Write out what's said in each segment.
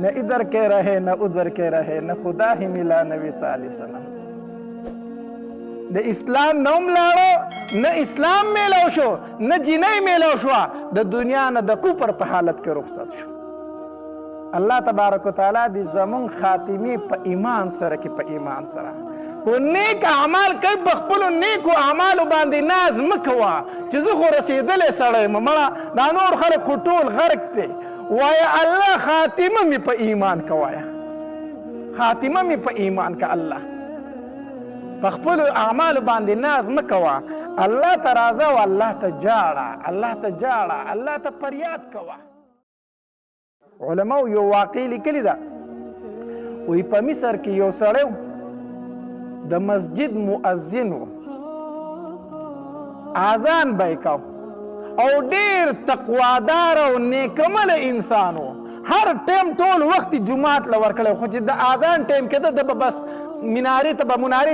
न इधर के रहे न उधर के रहे न खुदा ही मिला नबी सल्लम د اسلام نوم لاړو نه اسلام میلاو شو نه جنۍ میلاو شوه د دنیا نه د کفر په حالت کې رخصت شو. الله تبارک وتعالی دې زمونږ خاتمې په ایمان سره کې په ایمان سره کو نیک اعمال کوي په خپلو نیکو اعمالو باندې ناز مه کوه چې زه خو رسېدلی سړی یم مړه دا نور خلک خو ټول غرق دی وایه الله خاتمه مې په ایمان که وایه خاتمه مې په ایمان که الله په خپلو اعمالو باندې ناز مه کوه الله ته راځه او الله ته جاړه الله ته جاړه الله ته فریاد کوه. علماو یو واقع لیکلې ده وایي په مصر کې یو سړی د مسجد مؤذن و اذان به یې کو او ډېر تقوادار او نیکمله انسان و هر ټیم ټول وخت جومات له ورکړی خو چې د اذان ټیم کېده د به بس منارې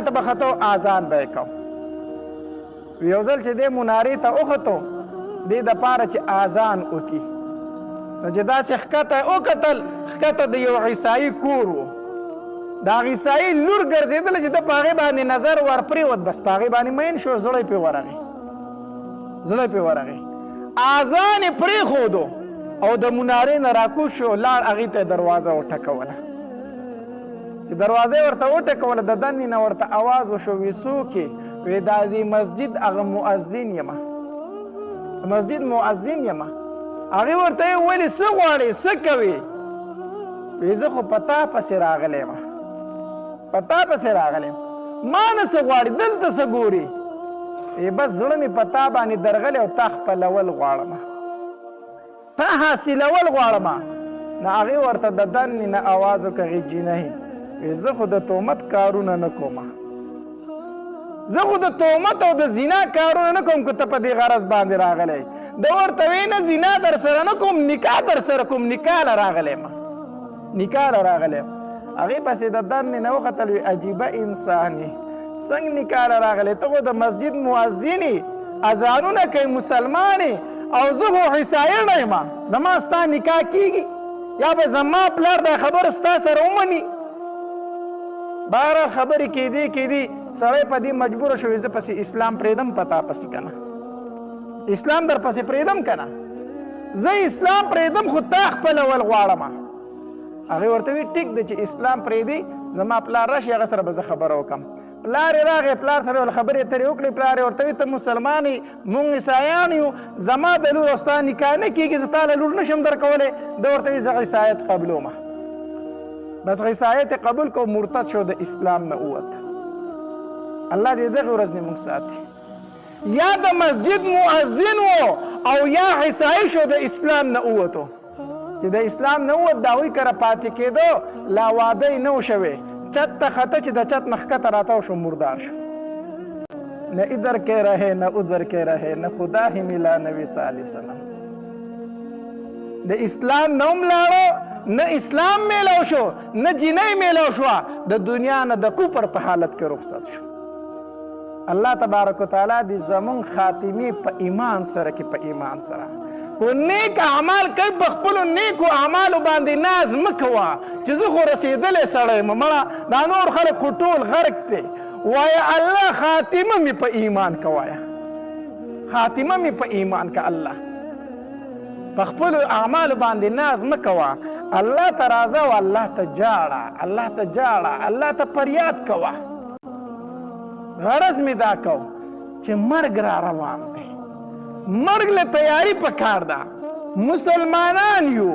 ته به خطو اذان به یې کو. یو ځل چې دی منارې ته وختو دې دپاره چې اذان وکړي نو چې داسې ښکته یې وکتل ښکته د یو عیسایي کور و د هغه عیسایي لور ګرځېدله چې ده په هغې باندې نظر ورپرېوت بس په هغې باندې مین شو زړه یې پرې ورغی اذان یې پرېښودو او د منارې نه راکوز شو لاړ هغې ته یې دروازه وټکوله چې دروازه یې ورته وټکوله د دننې نه ورته اواز وشو وی څوک یې وی دا د مسجد هغه مؤذن یمه هغې ورته یې ولې څه غواړې څه کوې وی زه خو په تا پسې راغلی یم ما نه څه غواړې دلته څه ګورې بس زړه مې په تا باندې درغلی او تا خپلول غواړم تا حاصلول غواړم نو هغې ورته د دننې نه اواز وکړ هغې جینۍ زه خو د تهمت کارونه نه کوم زه خو د تهمت او د زنا کارونه نه کوم که ته په دې غرض باندې راغلی ده ورته وی نه زنا در سره نه کوم نکاح در سره کوم نکاح له راغلی یم هغې پسې د دننې نه وختل وي عجیبه انسان یې څنګه نکاح له راغلی ته خو د مسجد مؤذن یې اذانونه کوي مسلمان یې او زه خو عیسایي نه یم زما ستا نکاح کېږي یا به زما پلار دا خبره ستا سره ومني بهرحال خبرې کېدې سړی په دې مجبوره شو زه پسې اسلام پرېږدم په تا پسې که نه اسلام در پسې پرېږدم که نه زه اسلام پرېږدم خو تا خپلول غواړم هغې ورته وي ټیک دی چې اسلام پرېږدي زما پلار راشي هغه سره به زه خبره وکړم پلار یې راغی پلار سره ول خبرې اترې وکړې پلار یې ورته وي ته مسلمان یې مونږ عیسایان یو زما د لور او ستا نکاح نه کېږي زه تا له لور نشم درکولی ده ورته وي زه عیسایت قبلومه بس عیسایت قبول کو مرتد شو د اسلام نه ووت. الله دې دغه ورځ نه موږ ساتي یا د مسجد مؤذن و او یا عیسائی شو د اسلام نه ووتو چې د اسلام نه ووت د هغوی کره پاتې کېدو لا واده یې نه و شوی چت ته خطه چې د چت نه ښکته راتاو شو مردار شو. نه ادھر کے رہے نہ ادھر کے رہے نہ خدا ہی ملا نبی صلی اللہ علیہ وسلم د اسلام نوم لاړو نه اسلام میلاو شو نه جنۍ میلاو شوه د دنیا نه د کفر په حالت کې رخصت شو. الله تبارک وتعالی دې زمونږ خاتمې په ایمان سره کې په ایمان سره کو نیک اعمال کوي په خپلو نیکو اعمالو باندې ناز مه کوه چې زه خو رسېدلی سړی یم مړه دا نور خلک خو ټول غرق دی وایه الله خاتمه مې په ایمان که وایه خاتمه مې په ایمان که الله په خپلو اعمالو باندې ناز مه کوه الله ته راځه او الله ته جاړه الله ته فریاد کوه. غرض مې دا کو چې مرګ را روان دی مرګ له تیاری پکار ده مسلمانان یو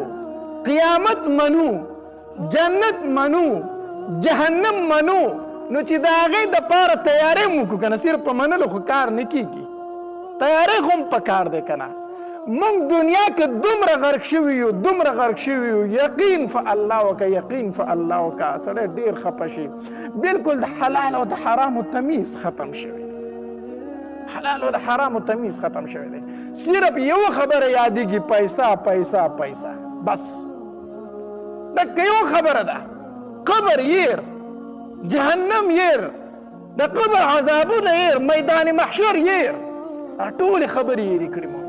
قیامت منو جنت منو جهنم منو نو چې د هغې دپاره تیاری مو وکړو که نه صرف په منلو خو کار نه کېږي تیاری خو هم پکار دی که نه مونږ دنیا کې دومره غرق شوي یو یقین په الله وکړه سړی ډېر خفه شي بلکل د حلال او د حرامو تمیز ختم شوی دی صرف یو خبره یادېږي پیسه بس دکه یو خبره ده قبر ير جهنم ير د قبر عذابونه ير میدان محشر ير ټول خبرې یې کړې مونږ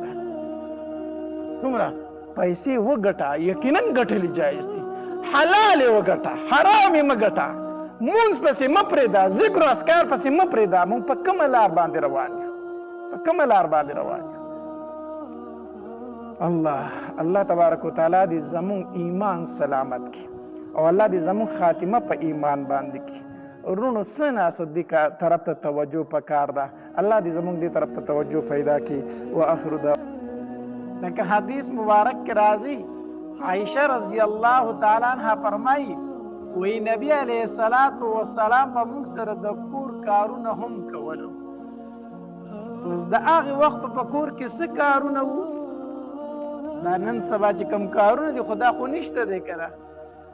دومره پیسې وګټه یقینا ګټلې جایز دي حلال وګټه، حرام مه ګټه، مونځ پسې مه پرېږده، ذکر و اذکار پسې مه پرېږده. مونږ په کومه لار باندې روان یو؟ په کومه لار باندې روان یو؟ الله تبارک وتعالی دې زمونږ ایمان سلامت کړي او الله دې زمونږ خاتمه په ایمان باندې کړي. ورونو څه ناست دې طرف ته توجه پکار ده. الله دې زمونږ دې طرف ته توجه پیدا کړي. وآخر دعوانا لکه حدیث مبارک کې راځي، عائشہ رضی الله تعالی عنها فرمایي وی نبی علیه الصلاة والسلام په موږ سره د کور کارونه هم کولو. اوس د هغې وخت په کور کې څه کارونه وو؟ دا نن سبا چې کوم کارونه دي خو دا خو نشته دی که نه.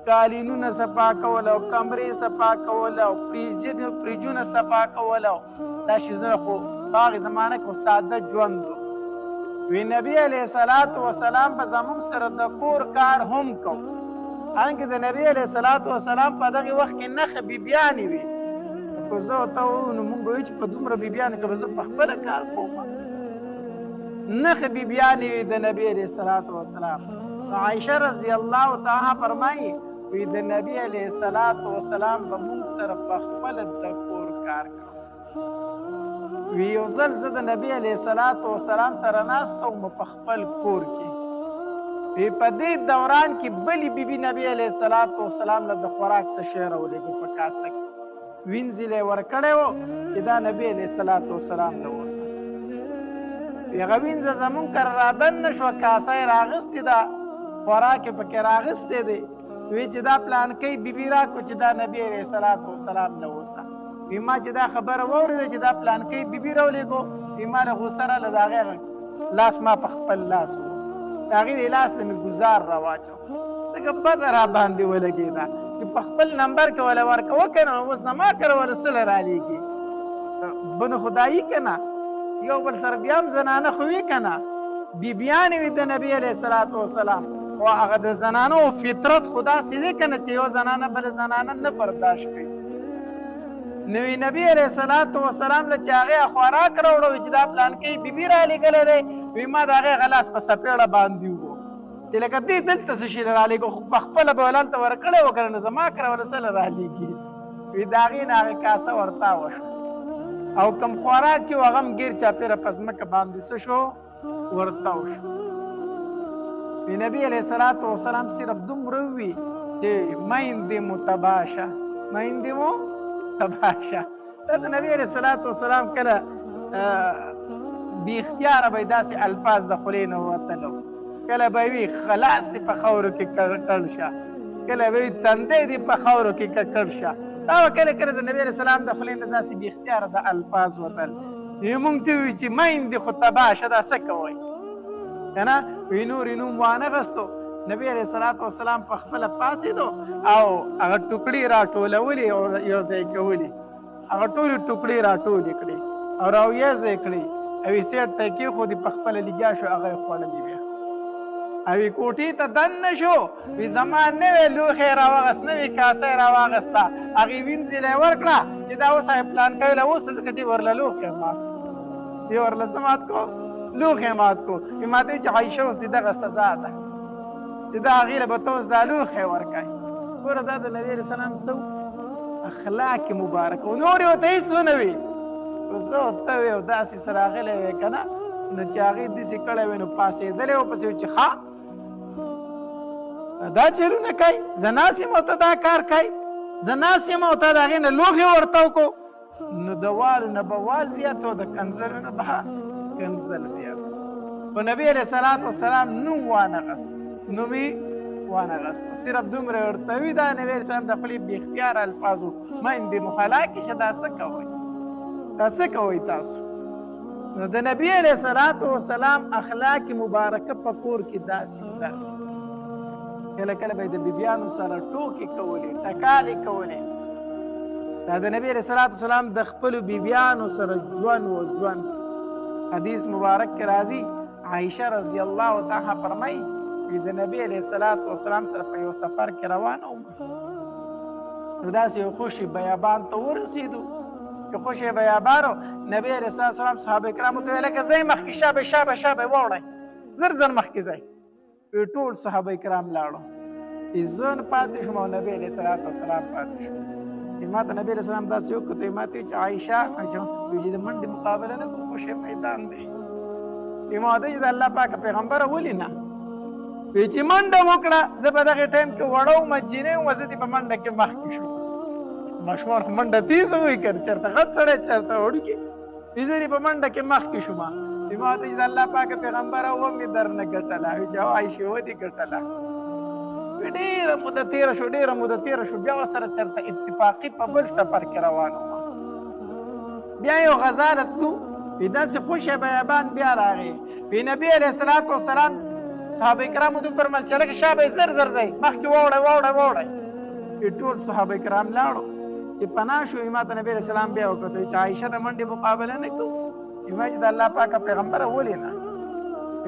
قالینونه صفا کول او کمرې صفا کول او فریجونه صفا کول او دا شیزونه خو په هغې زمانه کې ساده ژوند و. وی نبی علیه الصلاة والسلام به زموږ سره د کور کار هم کو. حالانکه د نبی علیه الصلاة والسلام په دغې وخت کې نښه بیبیانې وي. خو زه ورته ووایو نو مونږ به وایو چې په دومره بیبیانو کې به زه په خپله کار کوم. نښه بیبیانې وي د نبی علیه الصلاة والسلام. نو عایشه رضی الله تعالی فرمایي وی د نبی علیه الصلاة والسلام به مونږ سره په خپله د کور کار کوم. وی یو ځل زه د نبی علیه الصلاة والسلام سره ناست وم په خپل کور کې. وی په دې دوران کې بلې بیبي نبی علیه الصلاة والسلام له د خوراک څه شی راولېږه په کاسه کې. وینځل یې ورکړی و چې دا نبی علیه الصلاة والسلام له اوسه. هغه وینځه زمونږ کره رادن نه شوه، کاسه یې راغستې ده، خوراک یې پکې راغستی دی. وی چې دا پلانکۍ بیبي راکړو چې دا نبی علیه الصلاة والسلام له اوسه. وی ما چې دا خبره واورېده چې دا پلانکۍ بیبي راولېږو، وی ما له غوسه راله د هغې لاس ما په خپل لاس و، د هغې د لاس ته مې ګزار راواچو. ځکه بده را باندې ولګېده چې په خپل نمبر کې وله ورکوه که نه، اوس زما کره وله څه له رالېږي؟ بنو خدایي که نه، یو بل سره بیا هم زنانه خو وي که نه. بیبیانې وي د نبي علیه الصلاة والسلام، خو هغه د زنانو فطرت خو داسې دی که نه چې یو زنانه بله زنانه نه برداشت کوي. نو نبی علیه الصلاة والسلام له چې هغې خوراک راوړه چې دا پلانکۍ بیبي رالېږلی دی، وی ما د هغې غلاس په سپېړه باندې وو چې لکه دې دلته څه شي له رالېږو، خو په خپله به هلته ورکړی و که نه، زما کره وله څه له رالېږي. وی د هغې نه هغې کاسه ورتاوه شوه او کوم خوراک چې و هغه هم ګیر چاپېره په ځمکه باندې څه شو؟ ورتاو شو. وی نبی علیه الصلاة والسلام صرف دومره ووي چې میندې مو تباه شه، میندې مو تباه شه. دا د نبی علیه الصلاة والسلام کله بې اختیاره به یې داسې الفاظ د خولې نه وتلو. کله به وي خلاص دې په خاورو کې کړ شه، کله به وي تندی دې په خاورو کې ککړ شه. دا به کله کله د نبي علیه السلام د خولې نه داسې بې اختیاره د الفاظ وتل. موږ ته ووایي چې میندې خو تباه شه، دا څه کوئ که نه؟ وی نور یې نوم وانغستو. نبی علیه الصلاة والسلام په خپله پاڅېدو او هغه ټوکړې راټولولې او یو ځای کولې. هغه ټولې ټوکړې راټولې کړې او راویې ځای کړې او یې سیټ ته یې کېښودې، په خپله لګیا شو، هغه یې خوړلې بیا. او یې کوټې ته دننه شو. وی زما نوی لوښی یې راواغست، نوې کاسه یې راواغسته، هغې وینځلې یې ورکړه چې دا اوس هغې پلانکۍ له اوسه ځکه دې ورله لوښی مات کړو، دې ورله څه مات کړو؟ لوښی مات کړو. وی ما ته وایي چې عایشه اوس دې دغه سزا ده چې دا هغې له به ته اوس دا لوښی ورکوې. ګوره دا د نبي علیه السلام څه اخلاق مبارک و. نور یې ورته هېڅ ونه وي، خو زه ورته وی او داسې سره راغلی وی که نه، نو چې هغې داسې کړی وی نو پاڅېدلی و پسې چې ښه دا چلونه کوي، زه ناست یم او ته دا کار کوي، زه ناست یم او ته د هغې نه لوښي ورته وکړو. نو د والو نه به وال زیات و، د کنځلو نه به کنځل زیات و. خو نبي علیه الصلاة والسلام نوم وانغست، نوم یې وانغست. صرف دومره ورته وي دا نبي علیه السلام د خپلې بې اختیاره الفاظو میندې مو هلاکې شه، دا څه کوئ؟ دا څه کوئ تاسو؟ نو د نبي علیه الصلاة والسلام اخلاق مبارکه په کور کې داسې داسې. کله کله به یې د بیبیانو سره ټوکې کولې، ټکالې کولې. دا د نبي علیه الصلاة والسلام د خپلو بیبیانو سره ژوند و ژوند. حدیث مبارک کې راځي، عایشه رضی الله تعالی فرمایي چې د نبي علیه الصلاة والسلام سره په یو سفر کې روانه وم، نو داسې یو خوشي بیابان ته ورسېدو. چې خوشي بیابان و، نبي علیه الصلاة والسلام صحابه کرامو ته ویل لکه ځئ مخکې شابه شابه شابه واوړئ، زر زر مخکې ځئ. ټول صحابه کرام لاړو. زه نه پاتې شوم او نبي علیه الصلاة والسلام پاتې شو. ما ته نبي علیه السلام داسې وکتل، ما ته ویل چې عایشه چې د منډې مقابله نه کوم، خوشې میدان دی. ما ورته ویل چې د الله پاک پیغمبره ولې نه؟ وی چې منډه وکړه. زه په دغه ټایم کې وړه وم، جینۍ وم، زه دې په منډه کې مخکې شوم. ماشومان خو منډه تېزه وایي که نه، چېرته غټ سړی چېرته وړوکی. وي زه دې په منډه کې مخکې شوم. وي ما ورته چې د الله پاک پیغمبره ومې درنه ګټله. وي چې عایشې ودې ګټله. ډېره موده تېره شو، ډېره موده تېره شو، بیا ورسره چېرته اتفاقي په بل سفر کې روان وم. بیا یو غزا راتلو، وي داسې خوشه بیابان بیا راغی. وي نبي علیه الصلاة والسلام صحابه کرامو ته وفرمایل چې لږ شابه زر زر ځئ، مخکې واوړئ واوړئ واوړئ. ټول صحابه کرام لاړو. چې پناه شو، ما ته نبي علیه السلام بیا وکتل چې عایشه د منډې مقابله نه کوو. ما چې د الله پاکه پیغمبره ولې نه؟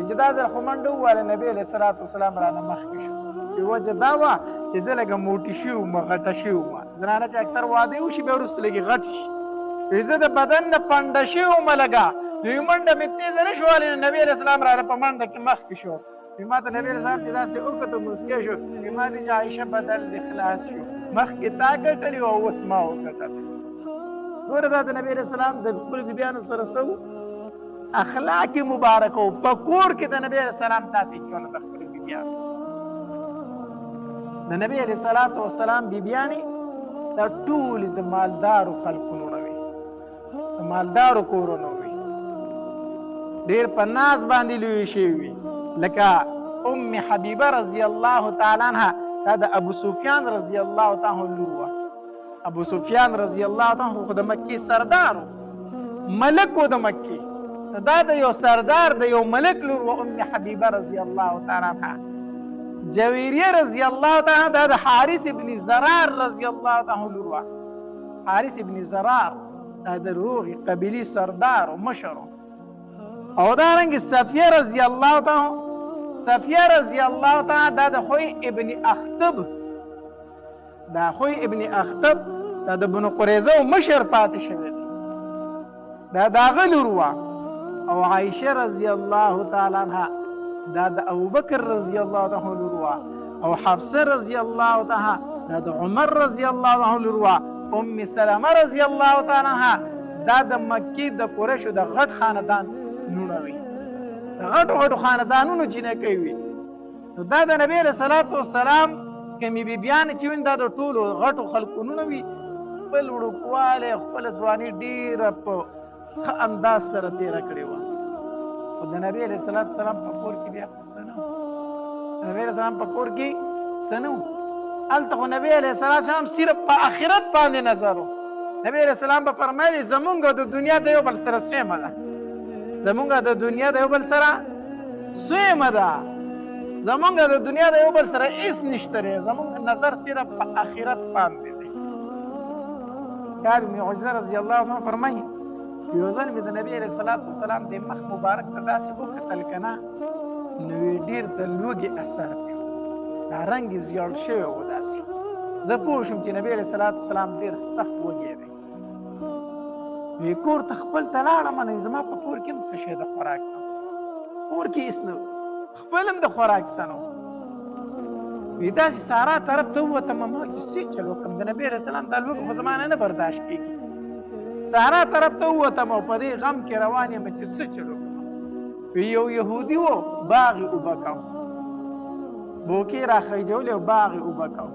چې دا ځل خو منډه وواله، نبي علیه الصلاة والسلام رانه مخکې شو. وجه دا وه چې زه لږه موټی شوي وم، غټه شوي وم. زنانه چې اکثر واده وشي بیا وروسته لږې غټ شي. زه د بدن نه پنډه شوي وم لږه، نو منډه مې تېزه نه شووالی، نو نبي علیه السلام رانه په منډه کې مخکې شو. ما ته نبي علیه السلام چې داسې وکتل، موسکی شو. ما ته چې عایشه بدل دې خلاص شو، مخکې تا ګټلي او اوس ما وګټل. ګوره دا د نبي علیه السلام د خپلو بیبیانو سره څه وو؟ اخلاق مبارک وو. په کور کې د نبي علیه السلام داسې ژوند د خپلو بیبیانو سره. د نبی علیه الصلاة والسلام بیبیانې دا ټولې د مالدارو خلکونو نه وي، د مالدارو کورونو وي. ډېر په ناز باندې لویې شوي وي. لکه ام حبیبه رضی الله تعالی عنها، دا د ابو سفیان رضی الله تعالی عنه لور وه. ابو سفیان رضی الله تعالی عنه خو د مکې سردار و، ملک و د مکې. دا د یو سردار د یو ملک لور و ام حبیبه رضی الله تعالی عنها. جویریه رضی الله تعالی دا د حارث ابن زرار رضی الله تعالی لور وه. حارث ابن زرار دا د روغې قبیلې سردار و مشر. او دارنګې صفیه رضی الله تعالی، صفیه رضی الله تعالی دا د خوی ابن اخطب، دا خوی ابن اخطب دا د بنو قریظه مشر پاتې شوی دی، دا د هغه لور وه. او عایشه رضی الله تعالی عنها دا د ابوبکر رضی الله تعالی لور وه. او حفصه رضی الله تعالی دا د عمر رضی الله تعالی لور وه. ام سلمه رضی الله تعالی عنها دا د مکې د قریشو د غټ خاندان نونه وي، د غټو غټو خاندانونو جینکۍ وي. نو دا د نبي علیه الصلاة والسلام کمې بیبیانې چې وین دا د ټولو غټو خلکو نونه وي. خپل وړوکوالی، خپله ځواني ډېره په ښه انداز سره تېره کړې وه. خو د نبي علیه الصلاة والسلام په کور کې بیا خو څه نه وو. د نبي علیه السلام په کور کې څه نه وو. هلته خو نبي علیه الصلاة والسلام صرف په آخرت باندې نظر و. نبي علیه السلام به فرمایلي زمونږ د دنیا د یو بل سره سویمه ده، زمونږ د دنیا د یو بل سره سویمه ده، زمونږ د دنیا د یو بل سره هېڅ نشته دی، زمونږ نظر صرف په آخرت باندې دی. کعب بن عجرة رضی الله عنه فرمایي یو ځل مې د نبي علیه الصلاة والسلام د مخ مبارک ته داسې وکتل که نه، نو ډېر د لوږې اثر پرې و، دا رنګ یې زیړ شوی و داسې. زه پوه شوم چې نبي علیه الصلاة والسلام ډېر سخت وږی دی. وی کور ته خپل ته لاړم، نو زما په کور کې هم څه شی د خوراک نه و، کور کې هېڅ نه و، خپل هم د خوراک څه نه و. وی داسې سارا طرف ته ووتم، ما چې څه چل وکړم، د نبي علیه السلام دا لوږه خو زما نه برداشت کېږي. سارا طرف ته ووتم او په دې غم کې روان یم چې څه چل وکړم. وی یو یهودي و، باغ یې اوبه کو، بوکې راخیجولې او باغ یې اوبه کو.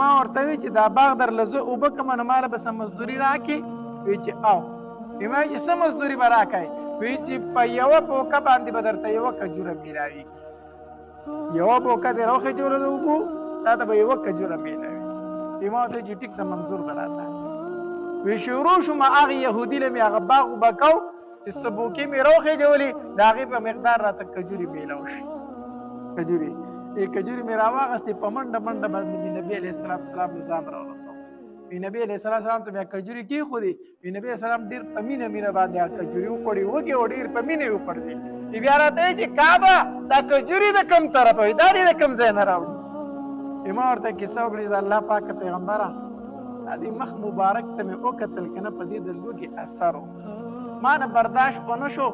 ما ورته وی چې دا باغ درله زه اوبه کړم، نو ماله به څه مزدوري راکړې؟ وی چې او. ما چې څه مزدوري به راکوې؟ وی چې په یوه بوکه باندې به درته یوه کجوره میلاوي، یوه بوکه دې راوخیجوله د اوبو، تا ته به یوه کجوره میلاوي. ما ورته چې ټیک ده، منظور ده راته. وی شروع شوم هغه یهودي له مې هغه باغ اوبه کو چې څه بوکې مې راوخیجولې، د هغې په مقدار راته کجورې میلاو شي. کجورې مې راواغستې، په منډه منډه باندې مې نبي علیه السلام د ځان راورسوم. وی نبي علیه السلام ته مې کجورې کېښودې. وی نبي علیه السلام ډېر په مینه مینه باندې هغه کجورې وخوړې، وږې و ډېر په مینه یې وخوړلې. بیا راته وایي چې کعبه دا کجورې د کوم طرفه وي، دا دې د کوم ځای نه راوړي؟ ما ورته کیسه وکړې، د الله پاکه پیغمبره دا دې مخ مبارک ته مې وکتل که نه، په دې د لوږې اثر و، ما نه برداشت ونه شو.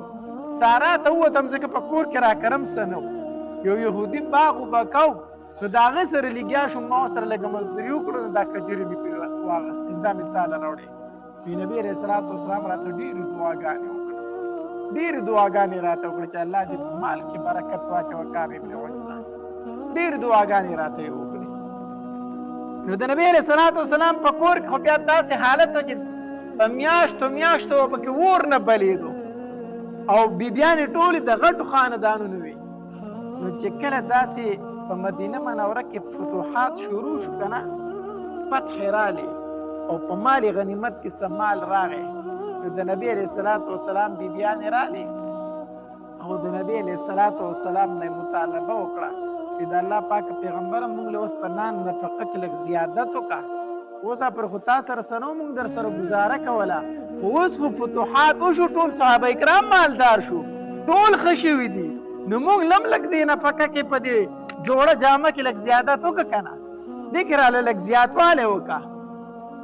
سارا ته ووتم ځکه په کور کې راکرم څه نه و. یو یهودي باغ اوبه کو، نو د هغې سره لګیا شوم، ما ورسره لږه مزدوري وکړه، نو دا کجورې مې پرې واخېستې، دا مې تاله راوړې. نبي علیه الصلاة والسلام راته ډېرې دعاګانې وکړې، ډېرې دعاګانې راته وکړې چې الله دې په مال کې برکت واچوه، کعب ابن عجزه، ډېرې دعاګانې راته یې وکړې. نو د نبي علیه الصلاة والسلام په کور کې خو بیا داسې حالت و چې په میاشتو میاشتو به پکې اور نه بلېدو، او بیبیانې ټولې د غټو خاندانونو وي. نو چې کله داسې په مدینه منوره کې فتوحات شروع شو که نه، فتح راغلی او په مال غنیمت کې څه مال راغی، نو د نبي علیه الصلاة والسلام بیبیانې راغلې او د نبي علیه الصلاة والسلام نه یې مطالبه وکړه چې د الله پاک پیغمبره موږ له اوس په نان نفقه کې لږ زیادت وکړه، اوس پر خو تا سره څه نه موږ در سره ګزاره کوله، خو اوس خو فتوحات وشو، ټول صحابه کرام مالدار شو، ټول ښه شوي دي، نو موږ لم لږ دې نفقه کې په دې جوړه جامه کې لږ زیادت وکړه که نه، دې کې راله لږ زیاتوالی وکړه.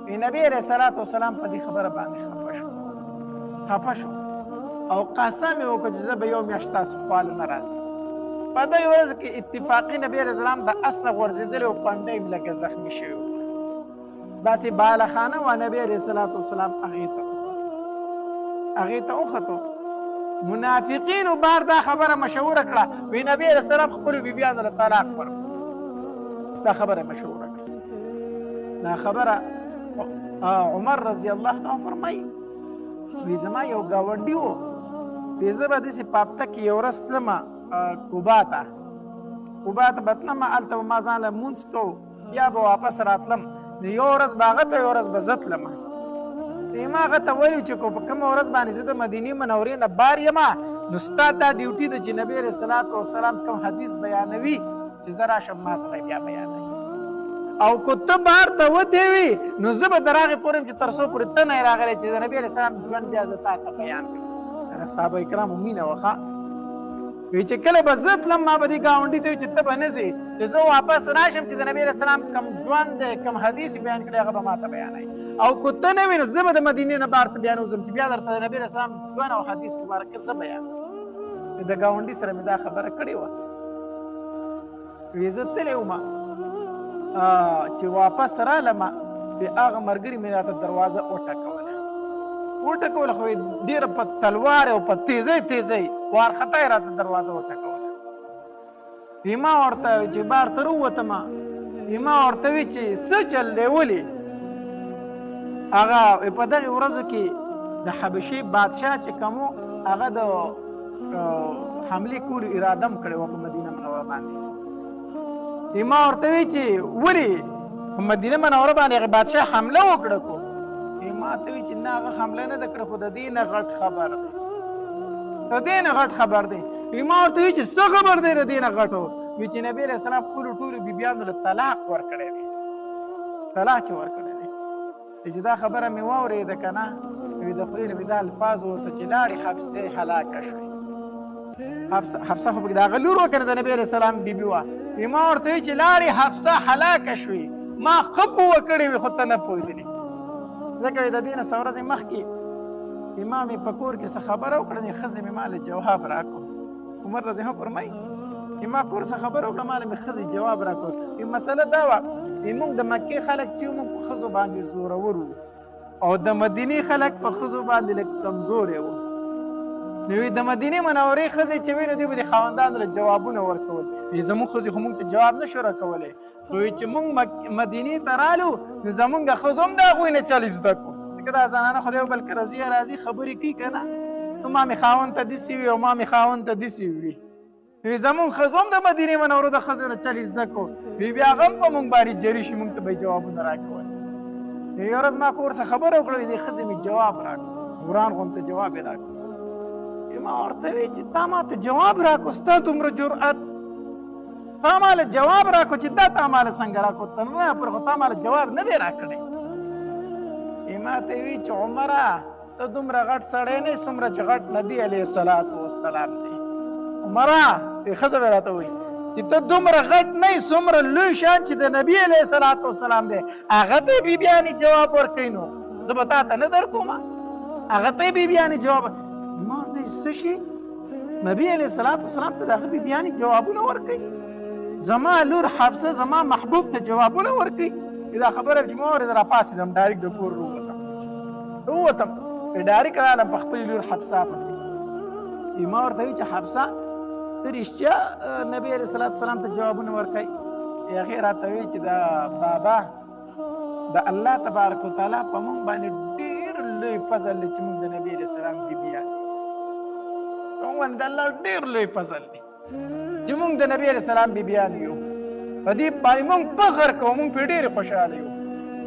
نبي علیه الصلاة والسلام په دې خبره باندې خفه شو او قسم یې وکړ چې زه به یو میاشت تاسو خواله نه راځم. په دې ورځ کې اتفاقي نبي علیه السلام د اس نه غورځېدلی او پنډه یې لږه زخمي شوی و، داسې بالخانه وه. نبي علیه الصلاة والسلام هغې ته وختو، منافقینو بار دا خبره مشهوره کړه، وی نبي علیه السلام خپلو بیبیانو له طلاق ورکړو، دا خبره مشهوره کړه. دا خبره عمر رضی الله تعالی فرمایي، وی زما یو ګاونډي و، وی زه به داسې په هفته کې یو ورځ تلمه کوبا ته به تلمه، هلته به ما ځان له لمونځ کوو، بیا به واپس راتلم، نو یو ورځ به هغه ته یو ورځ به زه تلمه. ما هغه ته ویلي چې په کومه ورځ باندې زه د مدینې منورې نه بار یم، نو ستا دا ډیوټي ده چې نبي علیه الصلاة والسلام کوم حدیث بیانوي چې زه راشم ما ته بیا بیانوي، او که ته بار ته وتې وي نو زه به تر هغې پورې یم چې تر څو پورې ته نه یې راغلی چې د نبي علیه السلام ژوند بیا زه تا ته بیان کړم. صحابه کرامو مینه وه، وی چې کله به زه تلم ما به دې ګاونډي ته وي چې ته به نه ځې، چې زه واپس راشم چې د نبي علیه السلام کوم ژوند دی کوم حدیث بیان کړی هغه به ما ته بیانوي، او که ته نه وي نو زه به د مدینې نه بار ته بیانوځم چې بیا درته د نبي علیه السلام ژوند او حدیث مبارکه زه بیانوم. د ګاونډي سره مې دا خبره کړې وه. وی زه تللی وم، چې واپس رالمه بیا هغه ملګري مې راته دروازه وټکوله، خو ډېره په تلوار او په تیزۍ وارخطا یې راته دروازه وټکوله. ما ورته وی چې بار ته راووتمه، ما ورته وی چې څه چل دی ولې؟ هغه په دغې ورځو کې د حبشې بادشاه چې کوم و هغه د حملې کولو اراده م کړې وه په مدینه منوره باندې. ما ورته وی چې ولې په مدینه منوره باندې هغې بادشاه حمله وکړه کو؟ ما ته وی چې نه هغه حمله نه ده کړې، خو د دې نه غټ خبر دی، ما ورته وی چې څه خبر دی د دې نه غټو؟ وی چې نبي علیه السلام خپلو ټولو بیبیانو له طلاق ورکړی دی، چې دا خبره مې واورېده که نه، وی د خولې نه مې دا الفاظ ووته چې لاړې حفصې هلاکه شوې. حفصه خو پکې د هغه لور وه که نه د نبي علیه السلام بیبي وه. ما ورته وی چې لاړې حفصه هلاکه شوې، ما ښه پوه کړې وي خو ته نه پوهېدلې، ځکه د دې نه څه ورځې مخکې ما مې په کور کې څه خبره وکړه، ښځې مې ما له جواب راکړو. عمر رضی الله فرمایي ما کور څه خبره وکړه، ما له مې ښځې جواب راکړو. مسله دا وه موږ د مکې خلک چې موږ په ښځو باندې زورور وو، او د مدینې خلک په ښځو باندې لږ کمزورې وو. نو د مدینې منورې ښځې چې وي نو دوی به د خاوندانو له جوابونه ورکول. زموږ ښځې خو موږ ته جواب نه شو راکولی، خو چې موږ مدینې ته رالو نو زمونږ ښځو هم د هغوی نه چل زده کړو، ځکه دا زنانه خو د یو بل کې راځي خبرې کوي که نه، نو ما مې خاوند ته داسې وي او ما مې خاوند ته داسې وي. زمونږ ښځو هم د مدینې منورو د ښځو نه چل زده کړو، بیا هغه هم په موږ باندې جري شي، موږ ته به یې جوابونه راکول. یو ورځ ما کور څه خبره وکړه، دې ښځې مې جواب راکړو، وران غوندې جواب یې راکړو. ما ورته وی چې تا ما ته جواب راکړو، ستا دومره جرأت، تا ما له جواب راکړو چې دا تا ما له څنګه راکړو؟ ته نه پر خو تا ما له جواب نه دی راکړی. ما ته وی چې عمره ته دومره غټ سړی نه یې څومره چې غټ نبي علیه الصلاة والسلام دی. عمره ښځه به راته وایي چې ته دومره غټ نه یې څومره لوی شان چې د نبي علیه الصلاة والسلام دی، هغه ته یې بیبیانې جواب ورکوي، نو زه به تا ته نه در کومه؟ هغه ته یې بیبیانې جواب ما ته څه شي؟ نبي علیه الصلاة والسلام ته د هغه بیبیانې جوابونه ورکوي؟ زما لور حفصه زما محبوب ته جوابونه ورکوي. دا خبره چې ما اورېده راپاڅېدم ډایرکټ د کور ووتم ډایرکټ رالم په خپلې لور حفصه پسې. ما ورته وایي چې حفصه ته رښتیا نبي علیه صلات وسلام ته جوابونه ورکوي؟ هغې راته وایي چې دا بابا د الله تبارک وتعالی په موږ باندې ډېر لوی فضل دی چې موږ د نبي علیه السلام بیبیان موږ باندې د الله ډېر لوی فضل دی چې موږ د نبي علیه السلام بیبیان یو. په دې باندې موږ فخر کوو، موږ پرې ډېرې خوشحاله یو.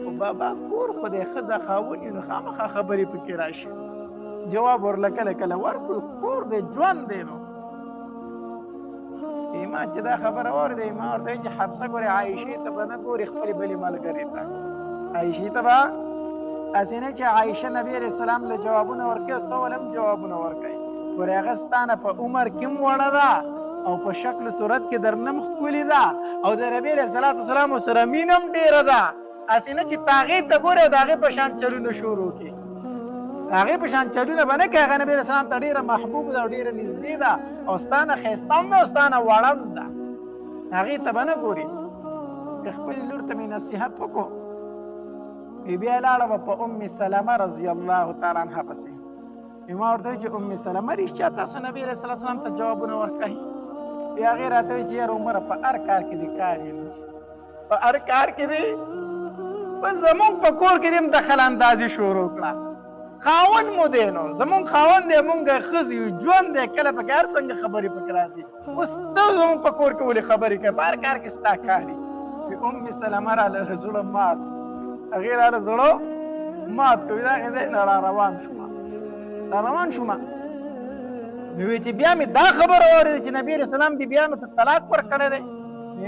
خو بابا کور خو دی ښځه خاوند یو نو خامخا خبرې پکې راشي. جواب ورله کله کله ورکړو، کور دی ژوند دی. نو ما چې دا خبره واورېده ما ورته وایي چې حفصه ګورې عایشې ته به نه ګورې خپلې بلې ملګرې ته. عایشې ته به هسې نه چې عایشه نبي علیه السلام له جوابونه ورکوي او ته ول هم جوابونه ورکوي. ګورې هغه ستا نه په عمر کې هم وړه ده او په شکل صورت کې در نه هم ښکلې ده او د نبي علیه صلات وسلام سره مینه هم ډېره ده. هسې نه چې ته هغې ته ګورې او د هغې په شان چلونه شروع کړي. هغې په شان چلونه به نه کوي. هغه نبي علیه السلام ته ډېره محبوب ده او ډېره نږدې ده او ستا نه ښایسته هم ده او ستا نه وړه هم ده. هغې ته به نه ګورې. خپلې لور ته مې نصیحت وکړو. بیا لاړه به په ام سلمه رضی الله تعالی عنها پسې. ما ورته وایي چې ام سلمه رښتیا تاسو نبي علیه صلات وسلام ته جوابونه ورکوئ؟ هغې راته وایي چې یاره عمره په هر کار کې دې کار یې نه په هر کار کې دې بس زمونږ په کور کې دې هم دخل اندازي شروع کړه. خاوند مو دی نو زمونږ خاوند دی، مونږ ښځې یو، ژوند دی، کله پکې هر څنګه خبرې پکې راځي. اوس ته زمونږ په کور کې ولې خبرې کوې؟ په هر کار کې ستا کار وي. ام سلمه راله زړه مات، هغې راله زړه مات کوي. دا هغې ځای نه را روان شومه. مې وایي چې بیا مې دا خبره واورېده چې نبي علیه السلام بیبیانو ته طلاق ورکړی دی.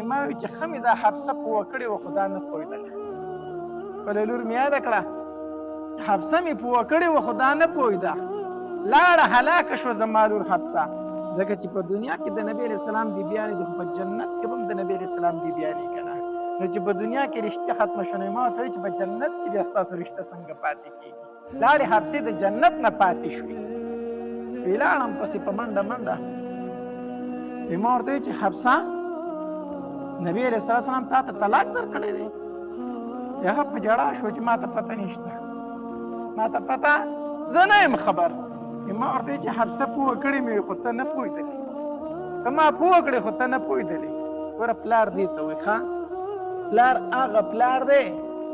ما وایي چې ښه مې دا حفصه پوه کړې وه خو دا نه پوهېدله. خپله لور مې یاده کړه، حفصه مې پوه کړې وه خو دا نه پوهېده. لاړه هلاکه شوه زما لور حفصه. ځکه چې په دنیا کې د نبي علیه السلام بیبیانې دي خو په جنت کې به هم د نبي علیه السلام بیبیانې که نه. نو چې په دنیا کې رښتیا ختمه شوه نو ما ورته وایي چې په جنت کې بیا ستاسو رشته څنګه پاتې کېږي؟ لاړې حفصې د جنت نه پاتې شوې. ولاړم پسې په منډه ما ورته وایي چې حفصه نبي علیه السلام تا ته طلاق درکړی دی؟ هغه په ژړا شو چې ما ته پته نشته، ما ته پته زه نه یم خبر. ما ورته وایي چې حفصه پوه کړې مې خو ته نه پوهېدلې، ته ما پوه کړې خو ته نه پوهېدلې. ګوره پلار دې ته وایي ښه پلار هغه پلار دی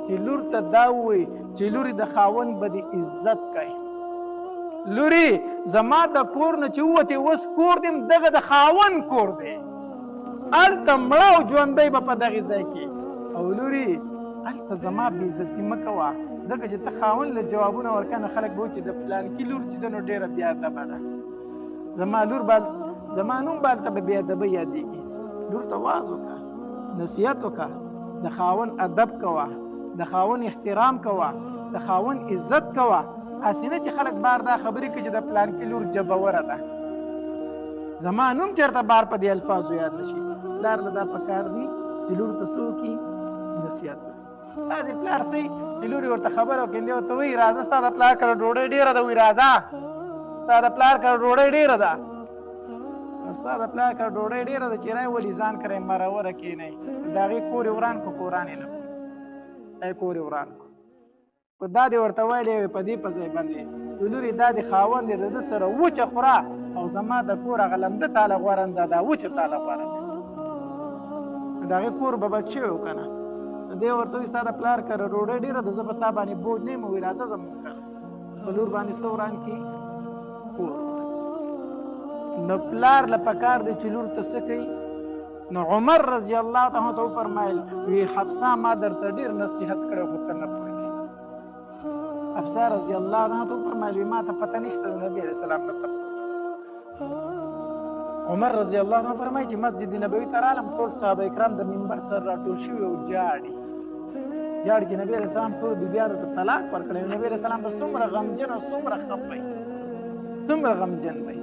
چې لور ته دا ووایي چې لورې د خاوند به دې عزت کوي. لورې زما د کور نه چې ووتې اوس کور دې دغه د خاوند کور دی، هلته مړه او ژوندی به په دغې ځای کې. او لورې هلته زما بېعزتي مه کوه ځکه چې ته خاوند له جوابونه ورکوه نو خلک به وایي چې د پلانکي لور چې ده نو ډېره بېادبه ده. زما لور به زما نوم به هلته به بېادبه یادېږي. لور ته واز وکړه، نصیحت وکړه، د خاوند ادب کوه، د خاوند احترام کوه، د خاوند عزت کوه. هسې نه چې خلک بار دا خبرې کوي چې د پلانکي لور جبوره ده. زما نوم چېرته بار په دې الفاظو یاد نه شي. پلار له دا پکار دي چې لور ته څه وکړي؟ نصیحت وکړي. بعضې پلار صحیح چې لور یې ورته خبره وکړي دی ورته وایي راځه ستا د پلار کره ډوډۍ ډېره ده، وایي راځه ستا د پلار کره ډوډۍ ډېره ده. ستا د پلار کره ډوډۍ ډېره ده چې رای ولي ځان کره یې مروره کښېنئ د هغې کور یې وران کړو قرآن یې نه کړو دا کور یې وران کړو. خو دا دې ورته ویلی وې په دې په ځای باندې چې لورې دا د خاوند دی د ده سره وچه خوره او زما د کور هغه لمده تاله غوره ده دا وچه تاله غوره ده. د هغې کور به بد شوی و که نه. دی ورته وایي ستا د پلار کره ډوډۍ ډېره ده زه په تا باندې بوج نه یم. وایي راځه زموږ کره په لور باندې څه وران کړي؟ کور. نو پلار له پکار دی چې لور ته څه کوي؟ نو عمر رضی الله تعالی ته وفرمایل وی حفصه ما درته ډېر نصیحت کړی خو ته نه پوهېدې. حفصه رضی الله تعالی ته وفرمایل وی ما ته پته نشته د نبي علیه السلام نه تپوس. عمر رضی الله تعالی فرمایي چې مسجد نبوي ته رالم ټول صحابه کرام د منبر سره راټول شوي او جاړي چې نبي علیه السلام ټولو بیبیانو ته طلاق ورکړی. نبي علیه السلام به څومره غمجن او څومره خفه وي، څومره غمجن وي.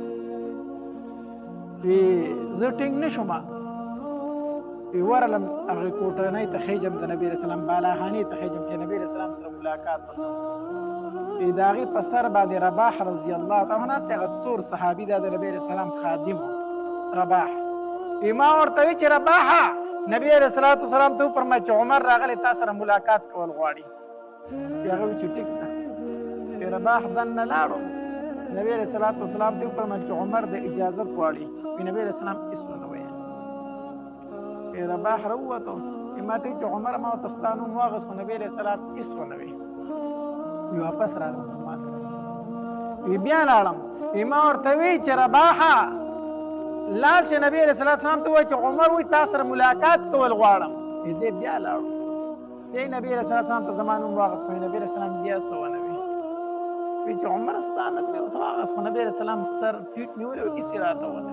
وی زه ټینګ نه شوم، وی ورغلم هغې کوټنۍ ته خېجم د نبي علیه السلام بالاخانې ته خېجم چې نبي علیه السلام سره ملاقات وکړم. وی د هغې په سر باندې رباح رضی الله تعالی عنه ناست هغه تور صحابي دا د نبي علیه السلام خادم رباح ما ورته وی چې رباحه نبی علیہ الصلوۃ والسلام ته فرمایي چې عمر راغلی تا سره ملاقات کول غواړي هغه وی چې ټیک ده رباح دنه لاړو نبی علیہ الصلوۃ والسلام ته فرمایي چې عمر د اجازت غواړي نبی علیہ السلام اسونه وی رباح روته ما ته چې عمر ما تستانو واغس نبی علیہ السلام اسونه وی واپس راغلم بیا لاړم ما ورته وی چې رباحه لاړ چې نبی علیہ السلام ته وایي چې عمر وایي تا سره ملاقات کول غواړم دې بیا لاړو دې نبی علیہ السلام ته زما نوم واغست نبی علیہ السلام بیا څه ونه وی چې عمر ستا نوم مې ورته واغست نبی علیہ السلام سر ټیټ نیولی او هېڅ یې راته ونه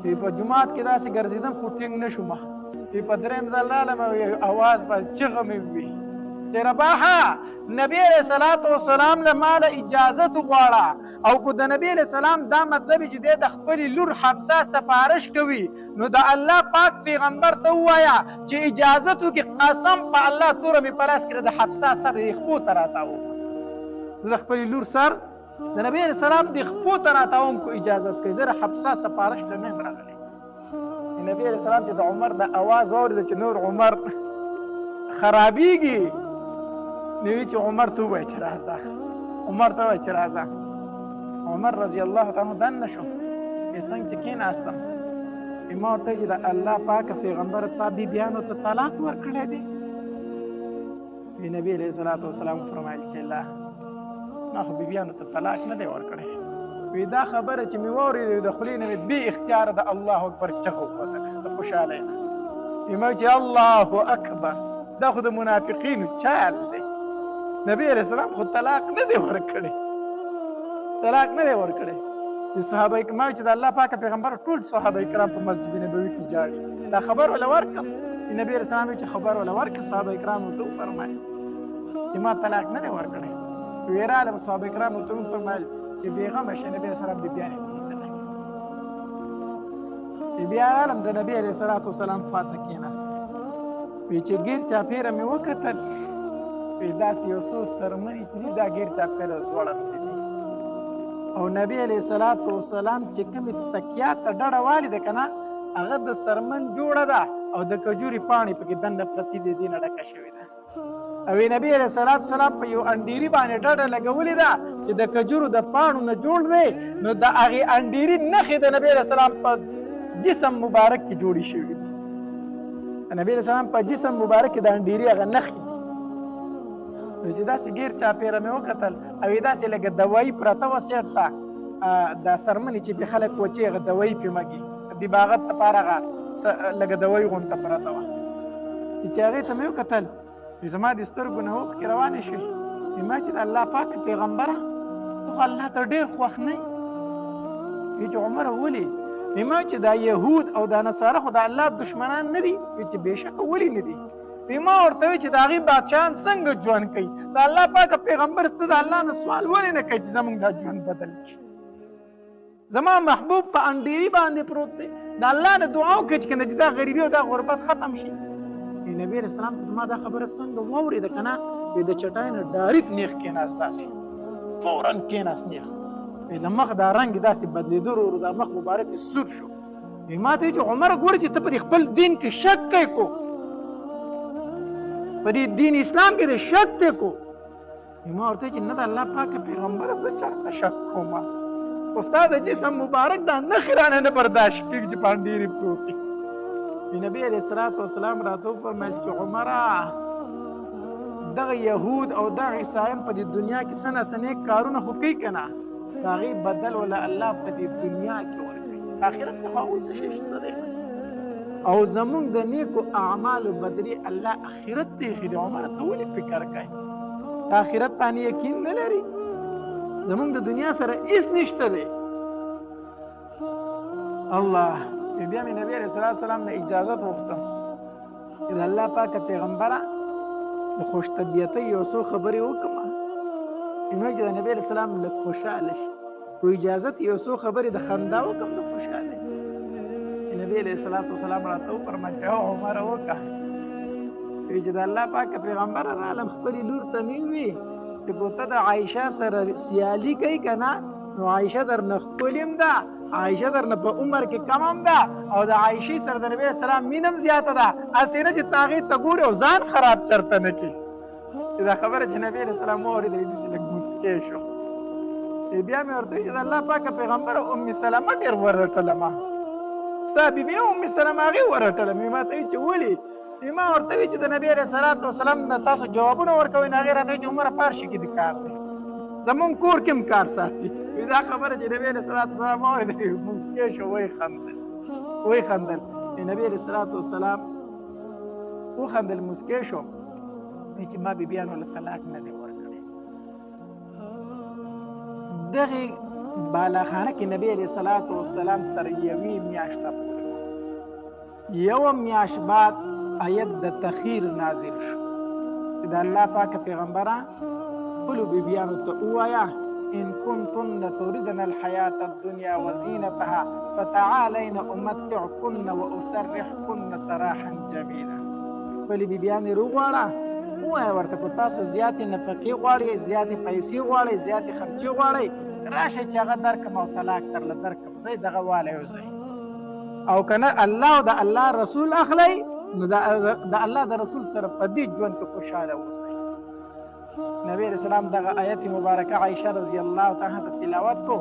وی په جومات کې داسې ګرځېدم خو ټینګ نه شوم وی په درېیم ځل رالم اواز به چغه مې وي چې رباحه نبی علیہ الصلوۃ والسلام له مال اجازت غواړه او کو د نبی علیہ السلام دا مطلب چې د خپل لور حفصه سفارش کوي نو د الله پاک پیغمبر ته وایا چې اجازت وکي قسم په الله تور می پلاس کړه د حفصه سر خپو تراتاو د خپل لور سر د نبی علیہ السلام د خپو تراتاوم کو اجازت کوي زره حفصه سفارش له نه راغلی نبی علیہ السلام چې د عمر د आवाज اورید چې نور عمر خرابيږي نوی چې عمر ته وای چې راځه عمر ته وای چې راځه عمر رضی الله تعالی دن شو څنګه چې کېناستم ما ورته چې د الله پاک پیغمبر ته بیانو ته طلاق ورکړی دی نبی علیہ الصلوۃ والسلام فرمایل چې الله ما خو بیانو ته طلاق نه دی ورکړی وی دا خبره چې مې واورېده د خولې نه مې بې اختیار د الله اکبر چغه ووتله د خوشحالۍ نه ما چې الله اکبر دا خو د منافقینو چال دی نبی علیہ السلام خو طلاق نه دی ورکړی طلاق نه دی ورکړی صحابه کرام چې د الله پاک پیغمبر ټول صحابه کرام په مسجد نبوي کې جاړي دا خبر ولا ورکم نبی علیہ السلام چې خبر ولا ورک صحابه کرام ته فرمایي چې ما طلاق نه دی ورکړی ویراله صحابه کرام ته فرمایي چې بیغم شه نبی علیہ السلام دې بیان کړي بیا عالم د نبی علیہ السلام فاته کېناست وی چې ګیر چاپیره مې وکتل داسې یو څو سرمنې چې دي دا ګیر چاپیره ځوړند دي او نبی علیہ السلام چې کومې تکیا ته ډډه والې ده که نه هغه د سرمن جوړه ده او د کجوري پاڼې پکې دنده پرتې دي دې نه ډکه شوې ده او نبی علیہ السلام په یو انډیري باندې ډډه لګولې ده چې د کجورو د پاڼو نه جوړ دی نو د هغې انډیري نښې د نبی علیہ السلام په جسم مبارک کې جوړې شوې دي نبی علیہ السلام په جسم مبارک کې د انډیري هغه نښې چې داسې ګیر چاپیره مې وکتل او داسې لکه دوایي پرته وه سیټ ته دا سرمنې چې پې خلک وچې هغه دوایي پې مږي دباغت دپاره هغه لکه دوایي غونته پرته وه چې هغې ته مې وکتل زما د سترګو نه اوښکې روانې شوې ما چې د الله پاک پیغمبره ته خو الله ته ډېر خوښ نه یې چې عمره ولې ما چې دا یهود او دا نصاره خو د الله دشمنان نه دي چې بېشکه ولې نه دي ما ورته وی چې د هغې بادشاهان څنګه ژوند کوي د الله پاک پیغمبر ته د الله نه سوال ولې نه کوي چې زموږ دا ژوند بدل کړي زما محبوب په انډیري باندې پروت دی د الله نه دعا وکړي چې کنه چې دا غریبي او دا غربت ختم شي نبی علیہ السلام ته زما دا خبره څنګه واورېده که نه د چټۍ نه ډایرکټ نیغ کېناست داسې فورا کېناست نیغ د مخ دا رنګ داسې بدلېدو ورو دا مخ مبارک سور شو ما ته چې عمر ګوره چې ته په خپل دین کې شک کوې کو په دې دین اسلام کې د شک دی کو ما ورته چې نه د الله پاک پیغمبره زه چاته شک کوم خو ستا د جسم مبارک دا نښې رانه نه برداشت کېږي چې په انډیرې پروت دي نبی علیہ السلام راته وفرمیل چې عمره دغه یهود او دغه عیسایان په دې دنیا کې څه نه څه نیک کارونه خو کوي که نه د هغې بدل ولا الله په دې دنیا کې ورکوي آخرت کې خو هغوی څه شی شته دی او زمونږ د نیکو اعمالو بدلې الله آخرت ته ایښي دی عمره ته ولې فکر کوي د آخرت باندې یقین نه لري زمونږ د دنیا سره هېڅ نشته دی الله بیا مې نبی علیہ السلام نه اجازت وغوښتم چې د الله پاک پیغمبره د خوش طبیعتۍ یو څو خبرې وکړم چې د نبی علیہ السلام لږ خوشحاله شي خو اجازت یو څو خبرې د خندا وکړم د خوشحالۍ نبی علیہ السلام راته وفرمایل چې عمره وکړه چې د الله پاک پیغمبره رالم خپلې لور ته مې وویل چې ته د عایشه سره سیالي کوي که نه نو عایشه درنه ښکلې م ده عائشه درنه په عمر کې کم هم ده او د عائشې سره د نبی اسلام مینم زیاته ده اسې نه چې تاغې ته ګوري او ځان خراب چرته نه کړي دا خبره چې نبی اسلام واورېده داسې لږ مسکې شو بیا مې ورته وویل چې د الله پاکه پیغمبر ام سلمه ډېر ورټله ما ستا بیبي نه ام سلمه هغې ورټله مې ما ته ویل چې ولې ما ورته ویل چې د نبي علیه صلات وسلام نه تاسو جوابونه ورکوئ نو هغې راته ویل چې عمره پارشي کې د کار دی زمونږ کور کې هم کار ساتي دا خبره چې نبي علیه صلات وسلام واورېده مسکې شو ویې خندل نبي علیه صلات وسلام وخندل مسکې شو چې ما بیبیانو له طلاق نه دی ورکړی دغې بالاخانه کې نبی علیه صلات وسلام تر یوې میاشته پورې یوه میاشت بعد آیت د تخیر نازل شو د الله پاک پیغمبره خپلو بیبیانو ته ووایه ان كنتن تردن الحیاة الدنیا وزینتها فتعالین امتعکن واسرحکن سراحا جمیلا خپلې بیبیانې روغواړه ووایه ورته که تاسو زیاتې نفقې غواړئ زیاتې پیسې غواړئ زیاتې خرچې غواړئ راشئ چې هغه درکړم او طلاق درله درکړم ځئ دغه والی وځئ او که نه الله او د الله رسول اخلئ نو د الله د رسول سره په دې ژوند کې خوشحاله اوسئ نبی علیہ السلام دغه آیت مبارکه عائشه رضی الله تعالی عنها تلاوت کو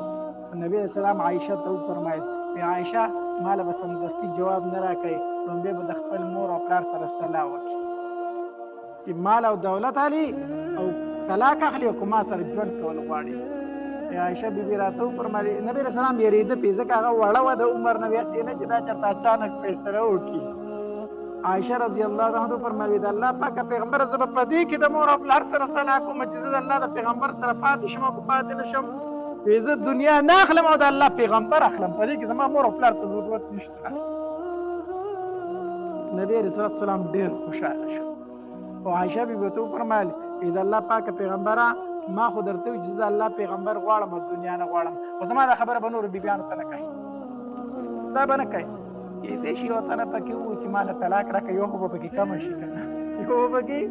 نبی علیہ السلام عائشه ته وفرمایل عائشه ماله به سمدستي جواب نه راکوي لومبی به د خپل مور او پلار سره صلاح وکړي چې مال او دولت علي او طلاق اخلي او ما سره ژوند کول غواړي عائشه بیبي راته وفرمایل نبی علیہ السلام یریده پې ځکه هغه وړه وه د عمر نه ویسې نه چې دا چېرته اچانک فیصله وکړي عائشه رضی الله عنها فرمایي د الله پاک پیغمبر زه به په دې کې د مور او پلار سره صلاح کوم چې زه د الله د پیغمبر سره پاتې شم او پاتې نه شم زه دنیا نه اخلم او د الله پیغمبر اخلم په دې کې زما مور او پلار ته ضرورت نشته نبی رسول الله سلام ډېر خوشحاله شو او عائشه بیبي ته وفرمایل د الله پاک پیغمبره ما خو درته ویل چې زه د الله پیغمبر غواړم او دنیا نه غواړم خو زما دا خبره به نورو بیبیانو ته نه کوي دا به نه کوي کېدای شي یو تنه پکې وو چې ما له طلاق راکړه یو خو به پکې کمه شي که نه یو به پکې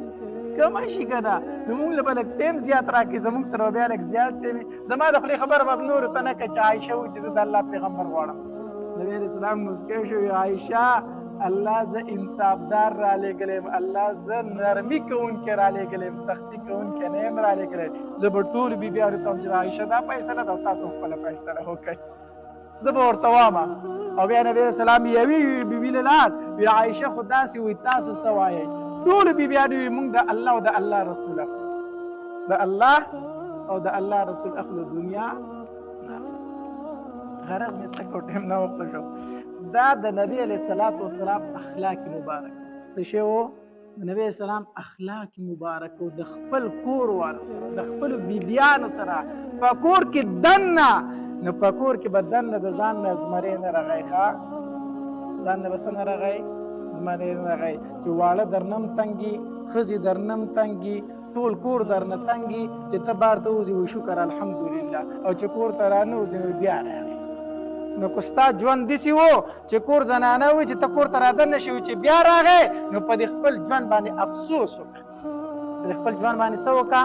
کمه شي که نه نو مونږ له به لږ ټایم زیات راکړي زمونږ سره به بیا لږ زیات ټایم زما د خولې خبره به نورو ته نه کوي چې عایشه وایي چې زه د الله پیغمبر غواړم نبي علیه السلام مسکی شو عایشه الله زه انصافدار را لېږلی یم الله زه نرمي کوونکی را لېږلی یم سختي کوونکی نه یم را لېږلی زه به ټولو بیبیانو ته وایم چې عایشه دا فیصله ده او تاسو خپله فیصله وکړئ زه به ورته وایم او بیا نبی اسلام یوې بیبي له لال وی عایشه خو داسې وایي تاسو څه وایئ ټولو بیبیانو وي موږ د الله او د الله رسول اخلو د الله او د الله رسول اخلو دنیا غرض مې څه کو ټایم نه وخته شو دا د نبی علیه صلات وسلام اخلاق مبارک څه شی و د نبی علیه السلام اخلاق مبارک و د خپل کور والو سره د خپلو بیبیانو سره په کور کې دننه نو په کور کې به دننه د ځان نه زمرې نه رغی ښه ځان نه به څه نه رغی زمرې نه رغی چې واړه درنم تنګي ښځې درنم تنګي ټول کور درنه تنګي چې ته بار ته وځې وایي شکر الحمدلله او چې کور ته رانه وځې نو بیا راغی نو که ستا ژوند داسې و چې کور زنانه وي چې ته کور ته رادننه شوي چې بیا راغی نو په دې خپل ژوند باندې افسوس وکړه په دې خپل ژوند باندې څه وکړه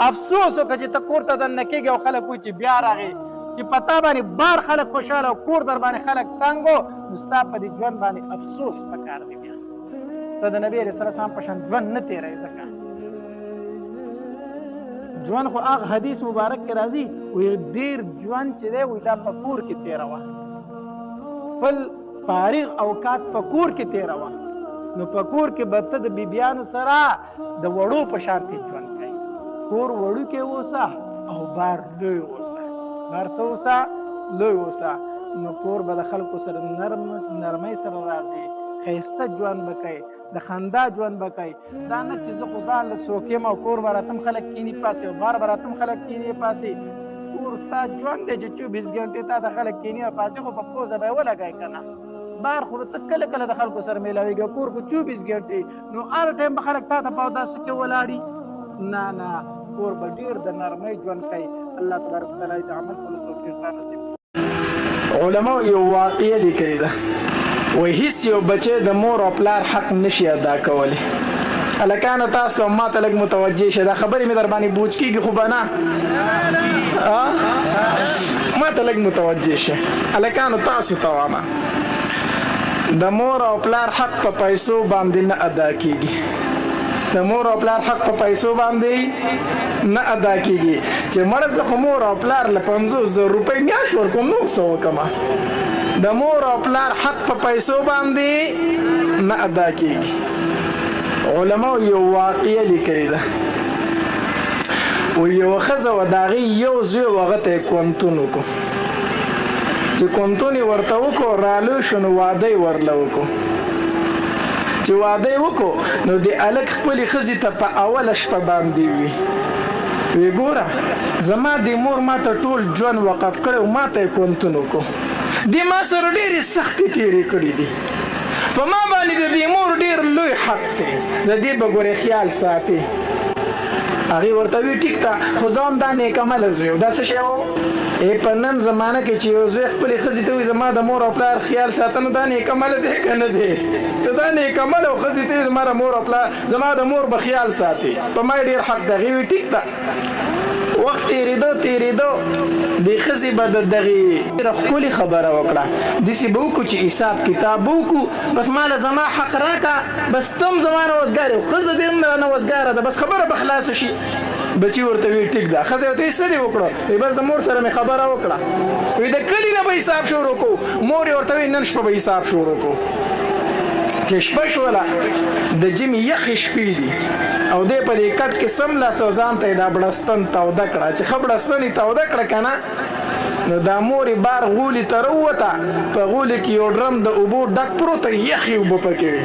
افسوس وکړه چې ته کور ته دننه کېږې او خلک وایي چې بیا راغی چې په تا باندې بار خلک خوشحاله او کور در باندې خلک تنګ و نو ستا په دې ژوند باندې افسوس پکار دی بیا ته د نبي علیه السلام په شان ژوند نه تېروې ځکه ژوند خو هغه حدیث مبارک کې راځي وایي ډېر ژوند چې دی وایي دا په کور کې تېروه خپل فارغ اوقات په کور کې تېروه نو په کور کې به ته د بیبیانو سره د وړو په شانتې ژوند کوي کور وړوکی اوسه او بار لوی اوسه بار څه اوسه لوی اوسه نو کور به د خلکو سره نرمۍ سره راځي ښایسته ژوند به کوي د خندا ژوند به کوي دا نه چې زه خو ځان له څوک یم او کور به راتم خلک کیني پاسې او بار به راتم خلک کیني پاسې کور ستا ژوند دی چې 24 ګنټې تا د خلک کیني او پاسې خو په پوزه به یې ولګوې که نه بار خو ته کله کله د خلکو سره میلاوېږي کور خو 24 ګنټې نو هر ټایم به خلک تا ته په اوداسه کې ولاړي نه نه کور به ډېر د نرمۍ ژوند کوي الله تبارک وتعالی د عمل کولو توفیق را نصیب علماء یو واقعه لیکلې ده وایي هیڅ یو بچی د مور او پلار حق نشي ادا کولی هلکانو تاسو هم ما ته لږ متوجه شه دا خبرې مې در باندې بوج کېږي خو به نه ما ته لږ متوجه شه هلکانو تاسو ته وامه د مور او پلار حق په پیسو باندې نه ادا کېږي د مور او پلار حق په پیسو باندې نه ادا کېږي چې مړه زه خو مور او پلار له 50,000 روپۍ میاشت ورکوم نو څه وکړمه د مور او پلار حق په پیسو باندې نه ادا کېږي علماو یو واقعه لیکلې ده و یو ښځه وه د هغې یو زوی و هغه ته یې کونتون وکړو چې کونتون یې ورته وکړو رالوی شو نو واده یې ورله وکړو چې واده یې وکړو نو د هلک خپلې ښځې ته په اوله شپه باندې وي ګوره زما د مور ما ته ټول ژوند وقف کړی او ما ته یې کونتون وکړو دې ما سره ډېرې سختې تېرې کړي دي په ما باندې د دې مور ډېر لوی حق دی د دې به ګورې خیال ساتي هغې ورته وي ټیک ده خو زه هم دا نیکعمله زوی دا څه شی و په نن زمانه کې چې یو زوی خپلې ښځې ته وي زما د مور او پلار خیال ساته نو دا نیکعمله دی که نه دی دا نیکعمله او ښځې ته وي زما د مور او پلار زما د مور به خیال ساتي په ما ډېر حق دی هغې وي ټیک ده وخت تېرېدو د ښځې به د دغې ډېره ښکلې خبره وکړه داسې به وکړو چې حساب کتاب به وکړو بس ما له زما حق راکړه بس ته هم زما نه وزګار یې ښځه دې هم رانه وزګاره ده بس خبره به خلاصه شي بچي ورته وی ټیک ده ښځه ورته وي څه دې وکړو وایي بس د مور سره مې خبره وکړه وایي د کلي نه به حساب شروع کړو مور یې ورته وایي نن شپه به حساب شروع کړو چې شپه شوله د ژمي یخې شپې دي او دی په دې کټ کې سملاست او ځان ته یې دا بړستن توده کړه چې ښه بړستن یې توده کړه که نه نو دا مور یې بار غولي ته راووته په غولي کې یو ډرم د اوبو ډک پروت یخې اوبه پکې وي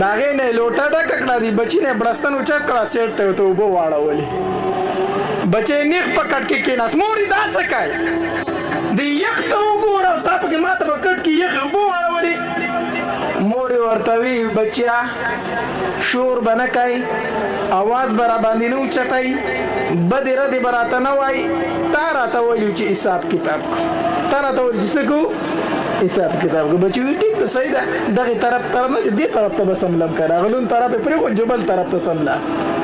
د هغې نه یې لوټه ډکه کړه د بچي نه یې بړستن اوچت کړه سیټ ته ورته اوبه واړولې بچی یې نیغ په کټ کې کېناست مور یې دا څه کوې د یخ ته وګوره تا پکې ما ته په کټ کې یخې اوبه واړولې مور یې ورته وی بچیا شور به نه کوي اواز به را باندې نه اوچتئ بدې ردې به راته نه وایي تا راته ویلو چې حساب کتاب کو تا راته ویل چې څه کوو حساب کتاب کو بچي وي ټیک ده صحیح ده دغې طرف نه دې طرف ته به سملم که راغلون طرف یې پرېښود جو بل طرف ته سملاست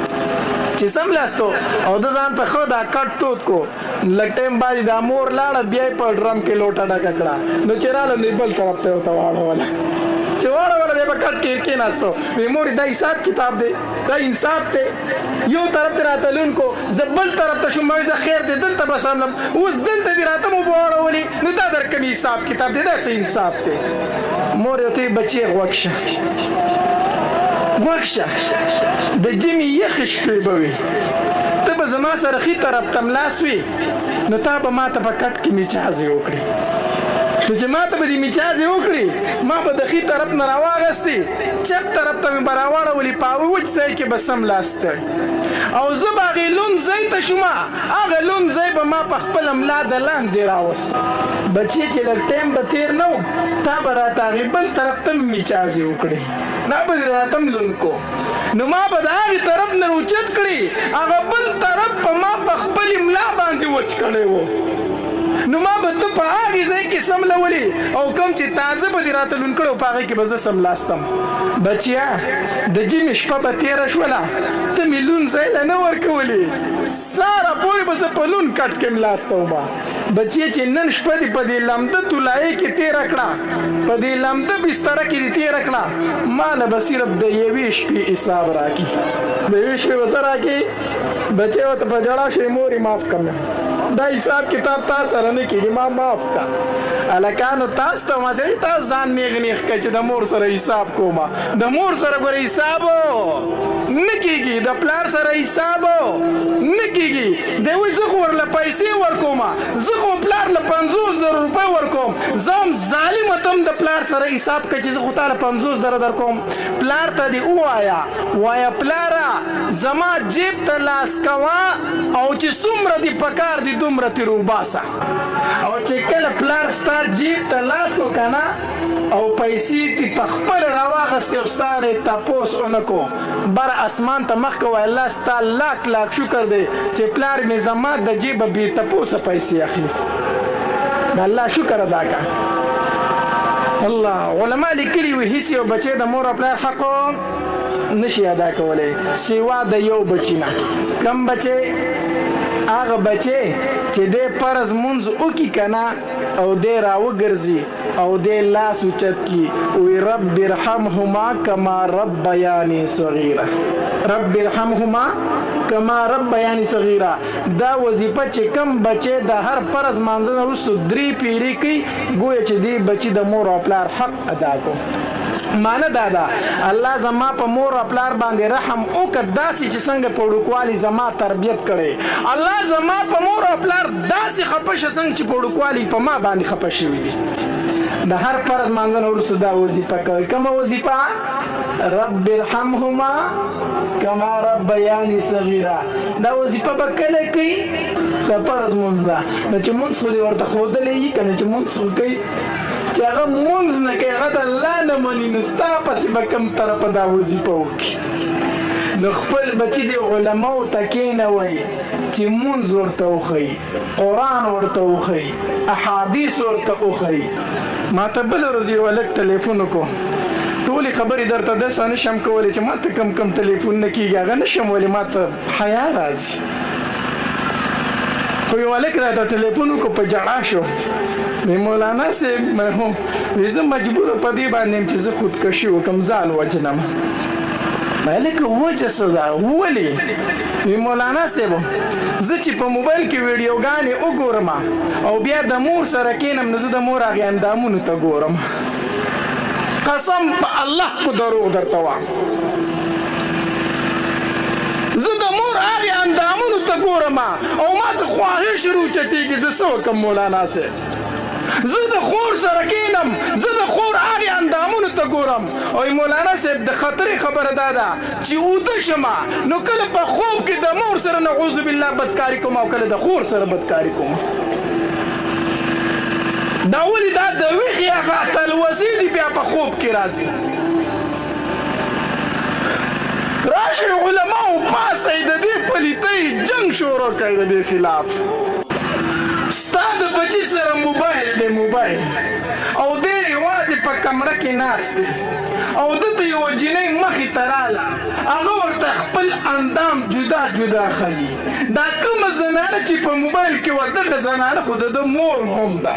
چې سملاستو او د ځان ته ښه دا کټ تود کو لږ ټایم بعد دا مور لاړه بیا یې په ډرم کې لوټه ډکه کړه نو چې راغلم دی بل طرف ته ورته واړوله چې واړوله دی به کټ کې کېناستو وایي مور دا حساب کتاب دی دا انصاف دی یو طرف ته راته لون کو زه بل طرف ته شوم زه خیر دی دلته به سملم اوس دلته دې راته مو به واړولې نو دا در کوم حساب کتاب دی دا څه انصاف دی مور یې ورته وایي بچې غوږ شه غوږ شه د ژمي یخې شپې به وي ته به زما سره ښي طرف ته ملاس وي نو تا به ما ته په کټ کې میچازې وکړې نو چې ما ته به دې میچازې وکړي ما به د ښي طرف نه راواغستې چپ طرف ته مې به راواړولې په هغه وچ ځای کې به سملاسته او زه به هغې لوند ځای ته شومه هغه لوند ځای به ما په خپله ملا د لاندې راوست بچې چې لږ ټایم به تېر نه و تا به راته هغې بل طرف ته میچازې وکړې دا به دې راته هم لوند کو نو ما به د هغې طرف نه اوچت کړي هغه بل طرف په ما په خپلې ملا باندې وچ کړی و نو ما به ته په هغې ځای کې سملولې او کوم چې تازه به دې راته لوند کړی او په هغې کې به زه سملاستم بچیا د ژمې شپه به تېره شوله ته مې لوند ځای له نه ورکولې ساره پورې به زه په لوند کټ کې ملاسته ومه بچیه چې نن شپه دې په دې لمده طلایې کې تېره کړه په دې لمده بستره کې دې تېره کړه ما نه به صرف د یوې شپې حساب راکړي د یوې شپې به څه راکړي بچی ورته په ژړا شوې مور یې معاف کړه دا حساب کتاب تا سره نه کېږي ما معاف کړه هلکانو تاسو ته مسلې تاسو ځان نیغ نیغ کړه چې د مور سره حساب کومه د مور سره ګوره حساب نه کېږي د پلار سره حساب نه کېږي دی وایي زه خو ورله پیسې ورکومه زه خو پلار له 50,000 روپۍ ورکوم زه هم ظالمه ته هم د پلار سره حساب کړه چې زه خو تا له 50,000 درکوم پلار ته دې ووایه وایه پلاره زما جیب ته لاس کوه او چې څومره دې پکار دي دومره ترې وباسه او چې کله پلار ستا جیب ته لاس کو که نه او پیسې دې په خپله راواخستې او ستا نه یې تپوس ونه کو بره اسمان ته مخ کوه الله ستا لاک لاک شکر دی چې پلار مې زما د جیبه بې تپوسه پیسې اخلي د الله شکر ادا که الله علما لیکلي وي هیڅ یو بچی د مور او پلار حق نشي ادا کولی سوا د یو بچی نه. کم بچی؟ هغه بچی چې دی فرض منځ وکړي که نه او دی راوګرځي او دی لاس اوچت کړي وی رب ارحمهما کما ربیاني صغیره. رب ارحمهما کما ربیاني صغیره. دا وظیفه چې کم بچی د هر فرض مانځه نه وروسته 3 پیرې کوي ګویا چې دی بچي د مور او پلار حق ادا کو. معنی دا ده الله زما په مور او پلار باندې رحم وکړ داسې چې څنګه په وړوکوالي زما تربیت کړی. الله زما په مور او پلار داسې خفه شه څنګه چې په وړوکوالي په ما باندې خفه شوي دي. د هر فرض مانځه نه وروسته دا وظیفه کوي. کومه وظیفه؟ رب ارحمهما کما ربیاني صغیره. دا وظیفه به کله کوي؟ د فرض مونځ ده. نو چې مونځ خو دې ورته ښودلی وي که نه چې مونځ خو کوي چې هغه مونځ نه کوي هغه د الله نه مني نو ستا پسې به کوم طرفه دا وظیفه وکړي. نو خپل بچي د علماو ته کښېنوئ چې مونځ ورته وښیي، قرآن ورته وښیي، احادیث ورته وښیي. ما ته بله ورځ یو هلک تلیفون وکړو ټولې خبرې درته داسې نشم کولی چې ما ته کم تلیفون نه کېږي هغه نشم ولی ما ته حیا راځي. خو یو هلک راته تلیفون وکړو په ژړا شو وی مولانا صاحب مرحوم وی زه مجبوره په دې باندې یم چې زه خودکشي وکړم ځان وجنم. هلکه وجه څه ده؟ ولې؟ وی مولانا صاحب زه چې په موبایل کې ویډیوګانې وګورم او بیا د مور سره کښېنم نو زه د مور هغې اندامونو ته ګورم. قسم په الله کو دروغ درته وایم زه د مور هغې اندامونو ته ګورم او ما ته خواهش روچتېږي زه څه وکړم مولانا صاحب؟ زه د خور سره کښېنم زه د خور هغې اندامونو ته ګورم او مولانا صاحب د خطرې خبره دا ده چې اوده شمه نو کله په خوب کې د مور سره نعوذ بالله بدکاري کوم او کله د خور سره بدکاري کوم. دا ولې دا د ویښې هغه تلوسې دي بیا په خوب کې راځي. راشئ علماو پاسئ د دې پلیتۍ جنګ شروع کوي د دې خلاف. ستا د بچي سره موبایل دی موبایل او دی یوازې په کمره کې ناست دی او دته یوه جینۍ مخې ته راله هغه ورته خپل اندام جدا جدا ښیي. دا کومه زنانه چې په موبایل کې وه دغه زنانه خو د ده مور هم ده.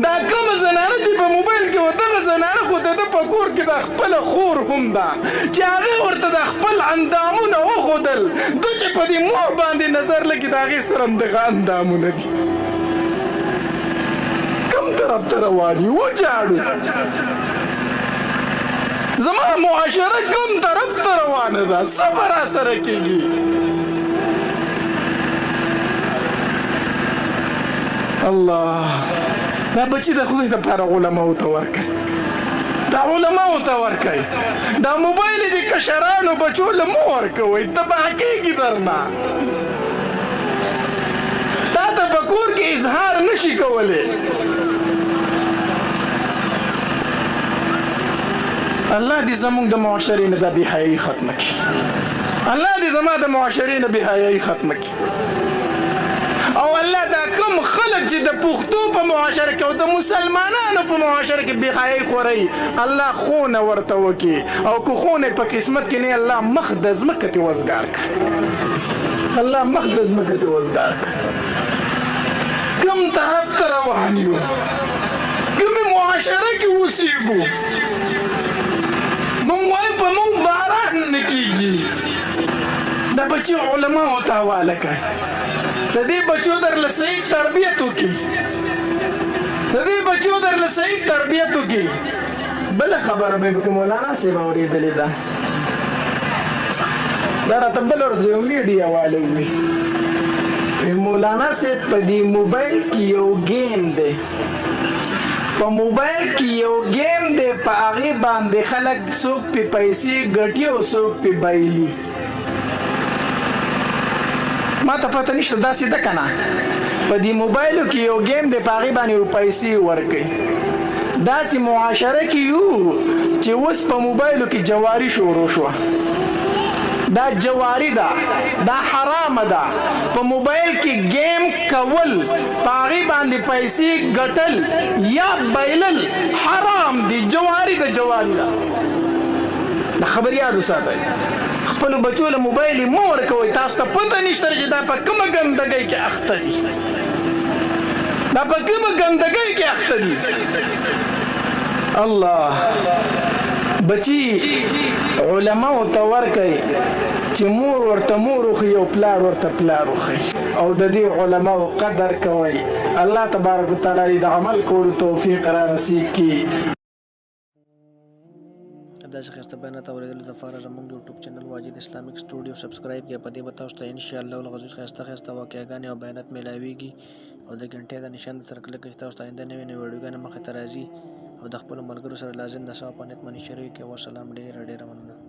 دا کومه زنانه چې په موبایل کې وه دغه زنانه خو د ده په کور کې د خپله خور هم ده چې هغې ورته د خپل اندامونه وښودل ده چې په دې مور باندې نظر لګي د هغې سره هم دغه اندامونه دي. کوم طرف ته روان یو؟ وجاړو زما معاشره کوم طرف ته روانه ده؟ څه به راسره کېږي؟ الله دا بچی د خدای دپاره علماو ته ورکړئ. دا علماو ته ورکړئ. دا موبایل د کشرانو بچو له مه ورکوئ تباه کېږي درنه. تا ته په کور کې اظهار نشي کولی. الله دې زموږ د معاشرې نه دا بېحیایي ختمه کړي. الله دې زما د معاشرې نه بېحیایي ختمه کړي. او الله دا کوم خلک چې د پښتو په معاشره کې او د مسلمانانو په معاشره کې بېحیایي خورئ الله خونه ورته وکړي او که خونه په قسمت کې نه الله مخ د ځمکه تې وزګار کړه. الله مخ د ځمکه تې وزګار کړه. کوم طرف ته روان یو؟ کومې معاشره کې اوسېږو؟ مونږ وایو په مونږ باران نه کېږي. د بچي علماو ته حواله کړئ. د دې بچو درله صحیح تربیت وکړي. د دې بچو درله صحیح تربیت وکړي. بله خبره مې پکې مولانا صاحب اورېدلې ده دا راته بله ورځ یو میډیا والی وي مولانا صاحب په دې موبایل کې یو ګیم دی په موبایل کې یو ګیم دی په هغې باندې خلک څوک پې پیسې ګټي او څوک پې بایلي. ما ته پته نشته داسې ده که نه په دې موبایلو کې یو ګیم دی په هغې باندې پیسې ورکوي. داسې معاشره کې یو چې اوس په موبایلو کې جواري شروع شوه. دا جواری ده دا حرامه ده. په موبایل کې گیم کول په هغې باندې پیسې ګټل یا بایلل حرام دي. جواری ده جواری ده. دا خبر یاد وساتئ خپلو بچو له موبایل یې مه ورکوئ تاسو ته پته نشته چې دا په کومه ګندګۍ کې اخته دي دا په کومه ګندګۍ کې اخته دي الله بچی علماء ته ورکئ چې مور ورته مور وښي او پلار ورته پلار وښي او د دې علماء قدر کوئ الله تبارک وتعالی د عمل کولو توفیق را نصیب کړي داسې ښایسته بیانات اورېدلو دپاره زموږ د یوټیوب چینل واجد اسلامیک سټوډیو سبسکرایب کړئ په دې به تاسو ته انشاءالله العزیز ښایسته واقعګانې او بیانات میلاویږي او د ګنټې د نشان سره کلک کړئ چې تاسو ته آینده نوې ویډیوګانې مخې ته راځي او د خپلو ملګرو سره لازم د ثواب په نیت باندې شریک کړئ. والسلام ډېره مننه.